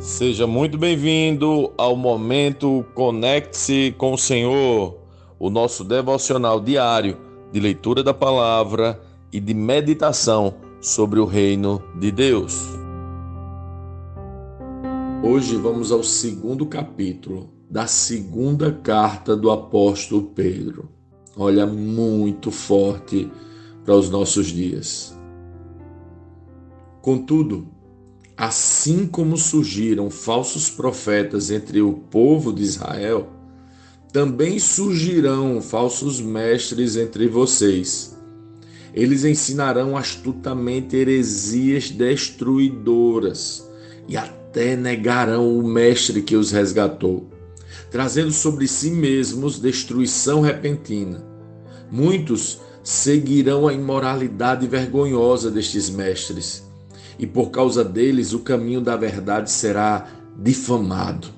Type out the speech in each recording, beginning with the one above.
Seja muito bem-vindo ao momento Conecte-se com o Senhor, o nosso devocional diário de leitura da palavra e de meditação sobre o reino de Deus. Hoje vamos ao segundo capítulo da segunda carta do apóstolo Pedro. Olha, muito forte para os nossos dias. Contudo, assim como surgiram falsos profetas entre o povo de Israel, também surgirão falsos mestres entre vocês. Eles ensinarão astutamente heresias destruidoras e até negarão o mestre que os resgatou, trazendo sobre si mesmos destruição repentina. Muitos seguirão a imoralidade vergonhosa destes mestres, e por causa deles o caminho da verdade será difamado.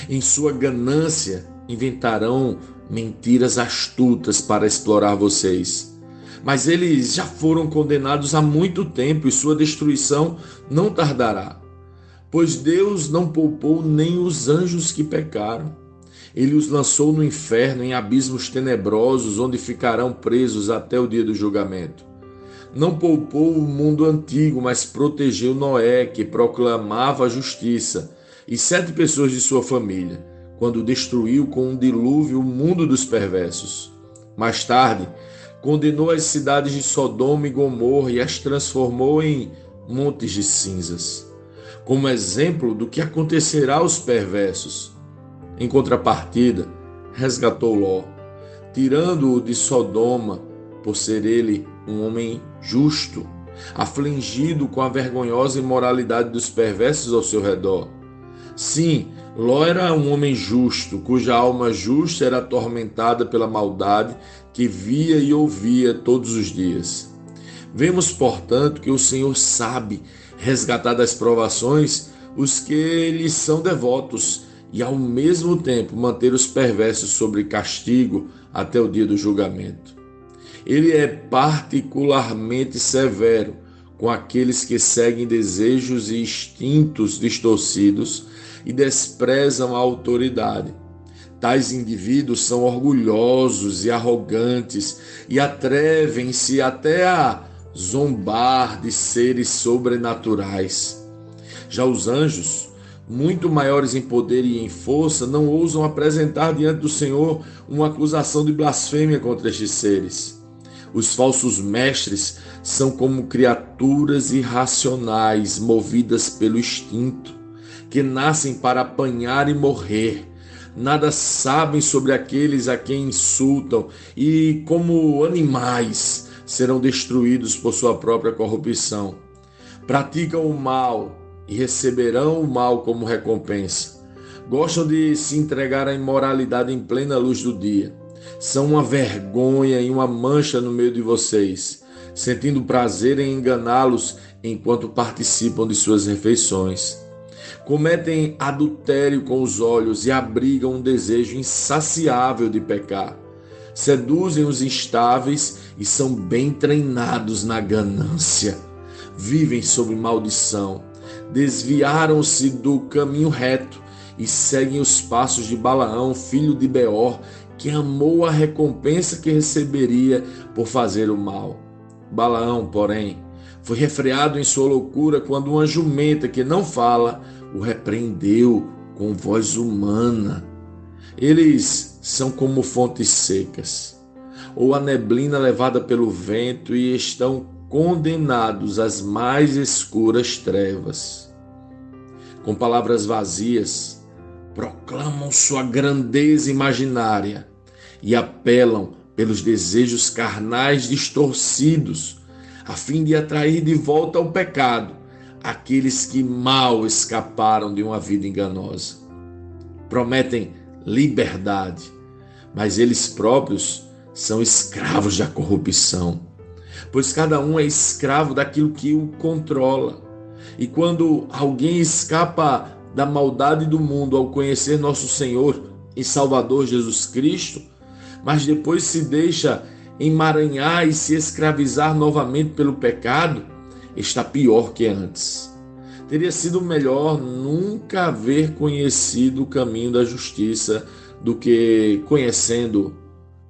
Em sua ganância, inventarão mentiras astutas para explorar vocês. Mas eles já foram condenados há muito tempo e sua destruição não tardará. Pois Deus não poupou nem os anjos que pecaram. Ele os lançou no inferno, em abismos tenebrosos, onde ficarão presos até o dia do julgamento. Não poupou o mundo antigo, mas protegeu Noé, que proclamava a justiça, e 7 pessoas de sua família, quando destruiu com um dilúvio o mundo dos perversos. Mais tarde, condenou as cidades de Sodoma e Gomorra e as transformou em montes de cinzas, como exemplo do que acontecerá aos perversos. Em contrapartida, resgatou Ló, tirando-o de Sodoma, por ser ele um homem justo, afligido com a vergonhosa imoralidade dos perversos ao seu redor. Sim, Ló era um homem justo, cuja alma justa era atormentada pela maldade que via e ouvia todos os dias. Vemos, portanto, que o Senhor sabe resgatar das provações os que lhes são devotos e, ao mesmo tempo, manter os perversos sob castigo até o dia do julgamento. Ele é particularmente severo com aqueles que seguem desejos e instintos distorcidos e desprezam a autoridade. Tais indivíduos são orgulhosos e arrogantes e atrevem-se até a zombar de seres sobrenaturais. Já os anjos, muito maiores em poder e em força, não ousam apresentar diante do Senhor uma acusação de blasfêmia contra estes seres. Os falsos mestres são como criaturas irracionais, movidas pelo instinto, que nascem para apanhar e morrer. Nada sabem sobre aqueles a quem insultam e, como animais, serão destruídos por sua própria corrupção. Praticam o mal e receberão o mal como recompensa. Gostam de se entregar à imoralidade em plena luz do dia. São uma vergonha e uma mancha no meio de vocês, sentindo prazer em enganá-los enquanto participam de suas refeições. Cometem adultério com os olhos e abrigam um desejo insaciável de pecar. Seduzem os instáveis e são bem treinados na ganância. Vivem sob maldição. Desviaram-se do caminho reto e seguem os passos de Balaão, filho de Beor, que amou a recompensa que receberia por fazer o mal. Balaão, porém, foi refreado em sua loucura quando uma jumenta que não fala o repreendeu com voz humana. Eles são como fontes secas, ou a neblina levada pelo vento, e estão condenados às mais escuras trevas. Com palavras vazias, proclamam sua grandeza imaginária e apelam pelos desejos carnais distorcidos, a fim de atrair de volta ao pecado aqueles que mal escaparam de uma vida enganosa. Prometem liberdade, mas eles próprios são escravos da corrupção, pois cada um é escravo daquilo que o controla. E quando alguém escapa da maldade do mundo ao conhecer nosso Senhor e Salvador Jesus Cristo, mas depois se deixa emaranhar e se escravizar novamente pelo pecado, está pior que antes. Teria sido melhor nunca haver conhecido o caminho da justiça do que, conhecendo,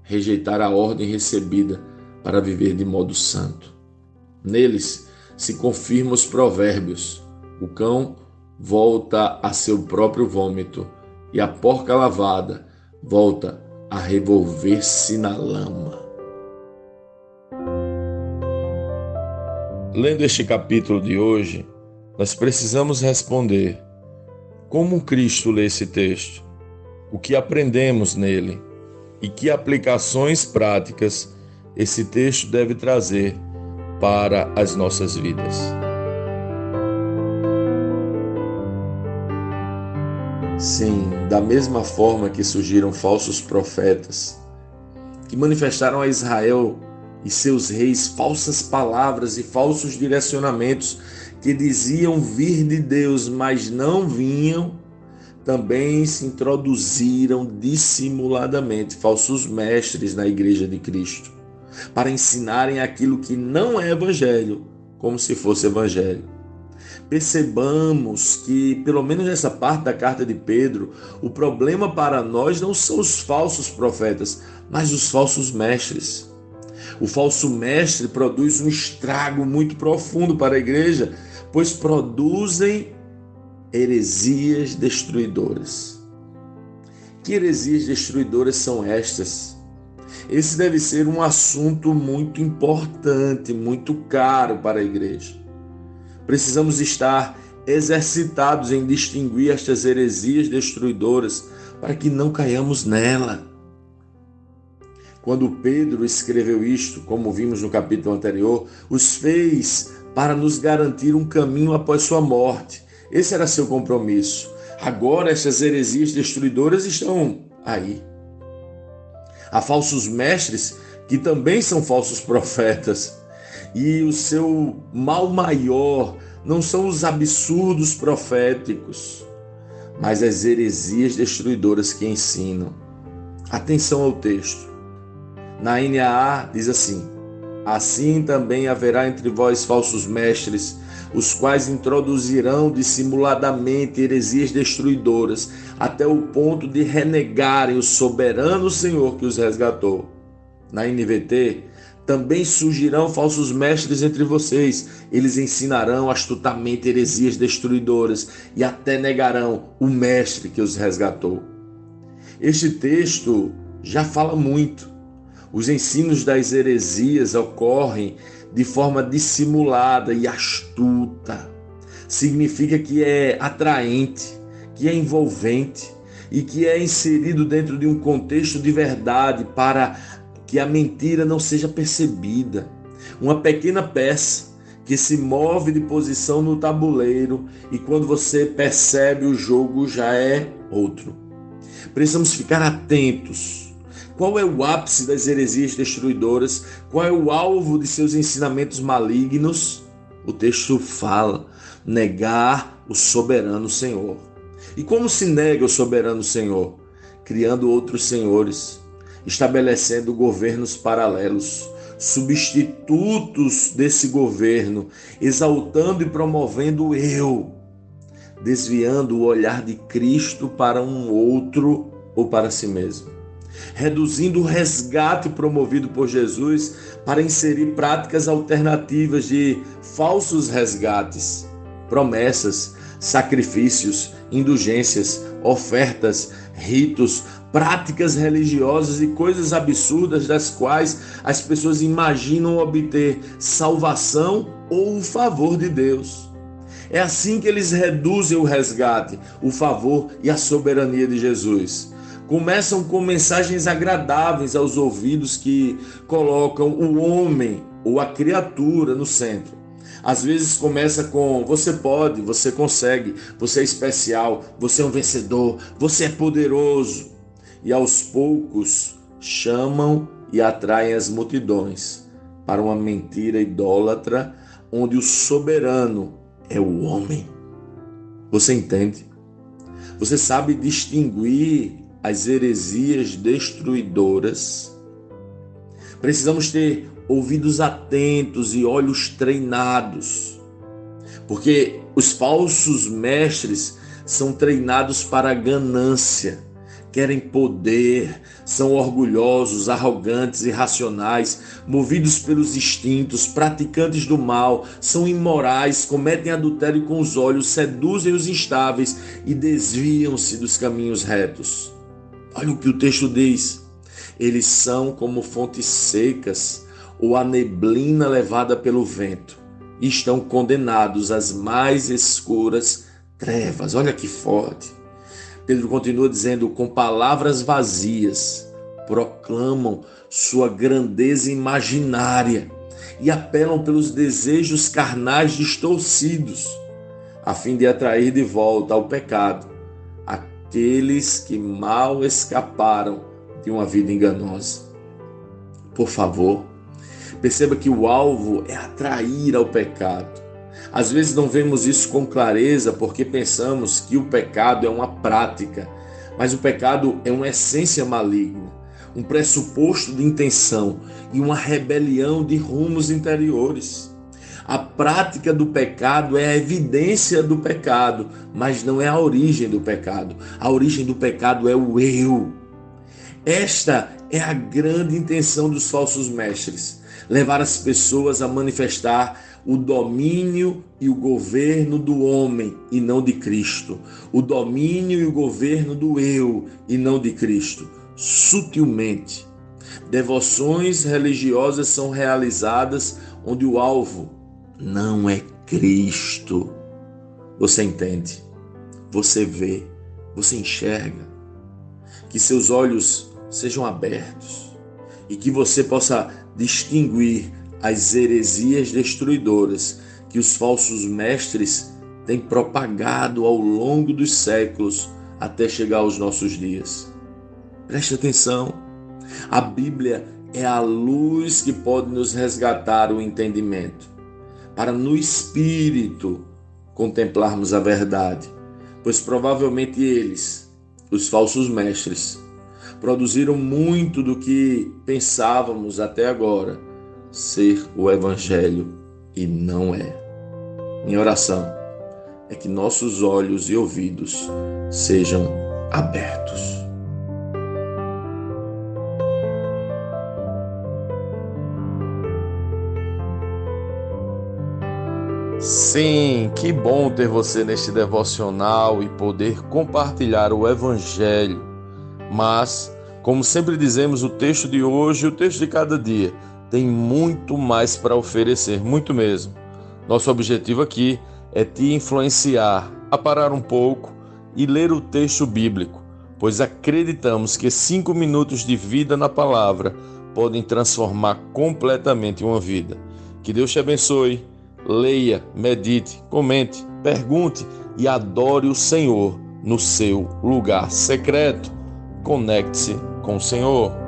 rejeitar a ordem recebida para viver de modo santo. Neles se confirmam os provérbios: o cão volta a seu próprio vômito e a porca lavada volta a revolver-se na lama. Lendo este capítulo de hoje, nós precisamos responder: como Cristo lê esse texto? O que aprendemos nele? E que aplicações práticas esse texto deve trazer para as nossas vidas? Sim, da mesma forma que surgiram falsos profetas, que manifestaram a Israel e seus reis falsas palavras e falsos direcionamentos que diziam vir de Deus, mas não vinham, também se introduziram dissimuladamente falsos mestres na igreja de Cristo, para ensinarem aquilo que não é evangelho, como se fosse evangelho. Percebamos que, pelo menos nessa parte da carta de Pedro, o problema para nós não são os falsos profetas, mas os falsos mestres. O falso mestre produz um estrago muito profundo para a igreja, pois produzem heresias destruidoras. Que heresias destruidoras são estas? Esse deve ser um assunto muito importante, muito caro para a igreja. Precisamos estar exercitados em distinguir estas heresias destruidoras para que não caiamos nela. Quando Pedro escreveu isto, como vimos no capítulo anterior, os fez para nos garantir um caminho após sua morte. Esse era seu compromisso. Agora estas heresias destruidoras estão aí. Há falsos mestres que também são falsos profetas. E o seu mal maior não são os absurdos proféticos, mas as heresias destruidoras que ensinam. Atenção ao texto. Na NAA diz assim: assim também haverá entre vós falsos mestres, os quais introduzirão dissimuladamente heresias destruidoras, até o ponto de renegarem o soberano Senhor que os resgatou. Na NVT, também surgirão falsos mestres entre vocês. Eles ensinarão astutamente heresias destruidoras e até negarão o mestre que os resgatou. Este texto já fala muito. Os ensinos das heresias ocorrem de forma dissimulada e astuta. Significa que é atraente, que é envolvente e que é inserido dentro de um contexto de verdade para que a mentira não seja percebida. Uma pequena peça que se move de posição no tabuleiro e quando você percebe o jogo já é outro. Precisamos ficar atentos. Qual é o ápice das heresias destruidoras? Qual é o alvo de seus ensinamentos malignos? O texto fala: negar o soberano Senhor. E como se nega o soberano Senhor? Criando outros senhores, estabelecendo governos paralelos, substitutos desse governo, exaltando e promovendo o eu, desviando o olhar de Cristo para um outro ou para si mesmo, reduzindo o resgate promovido por Jesus para inserir práticas alternativas de falsos resgates, promessas, sacrifícios, indulgências, ofertas, ritos, práticas religiosas e coisas absurdas das quais as pessoas imaginam obter salvação ou o favor de Deus. É assim que eles reduzem o resgate, o favor e a soberania de Jesus. Começam com mensagens agradáveis aos ouvidos que colocam o homem ou a criatura no centro. Às vezes começa com: você pode, você consegue, você é especial, você é um vencedor, você é poderoso. E aos poucos chamam e atraem as multidões para uma mentira idólatra onde o soberano é o homem. Você entende? Você sabe distinguir as heresias destruidoras? Precisamos ter ouvidos atentos e olhos treinados, Porque os falsos mestres são treinados para a ganância, querem poder, são orgulhosos, arrogantes, irracionais, movidos pelos instintos, praticantes do mal, são imorais, cometem adultério com os olhos, seduzem os instáveis e desviam-se dos caminhos retos. Olha o que o texto diz. Eles são como fontes secas ou a neblina levada pelo vento e estão condenados às mais escuras trevas. Olha que forte. Pedro continua dizendo: com palavras vazias, proclamam sua grandeza imaginária e apelam pelos desejos carnais distorcidos, a fim de atrair de volta ao pecado aqueles que mal escaparam de uma vida enganosa. Por favor, perceba que o alvo é atrair ao pecado. Às vezes não vemos isso com clareza porque pensamos que o pecado é uma prática, mas o pecado é uma essência maligna, um pressuposto de intenção e uma rebelião de rumos interiores. A prática do pecado é a evidência do pecado, mas não é a origem do pecado. A origem do pecado é o eu. Esta é a grande intenção dos falsos mestres: levar as pessoas a manifestar o domínio e o governo do homem e não de Cristo. O domínio e o governo do eu e não de Cristo. Sutilmente. Devoções religiosas são realizadas onde o alvo não é Cristo. Você entende? Você vê? Você enxerga? Que seus olhos sejam abertos e que você possa distinguir as heresias destruidoras que os falsos mestres têm propagado ao longo dos séculos até chegar aos nossos dias. Preste atenção, a Bíblia é a luz que pode nos resgatar o entendimento, para no Espírito contemplarmos a verdade, pois provavelmente eles, os falsos mestres, produziram muito do que pensávamos até agora ser o Evangelho e não é. Minha oração é que nossos olhos e ouvidos sejam abertos. Sim, que bom ter você neste devocional e poder compartilhar o Evangelho. Mas, como sempre dizemos, o texto de hoje e o texto de cada dia tem muito mais para oferecer, muito mesmo. Nosso objetivo aqui é te influenciar a parar um pouco e ler o texto bíblico, pois acreditamos que 5 minutos de vida na palavra podem transformar completamente uma vida. Que Deus te abençoe. Leia, medite, comente, pergunte e adore o Senhor no seu lugar secreto. Conecte-se com o Senhor.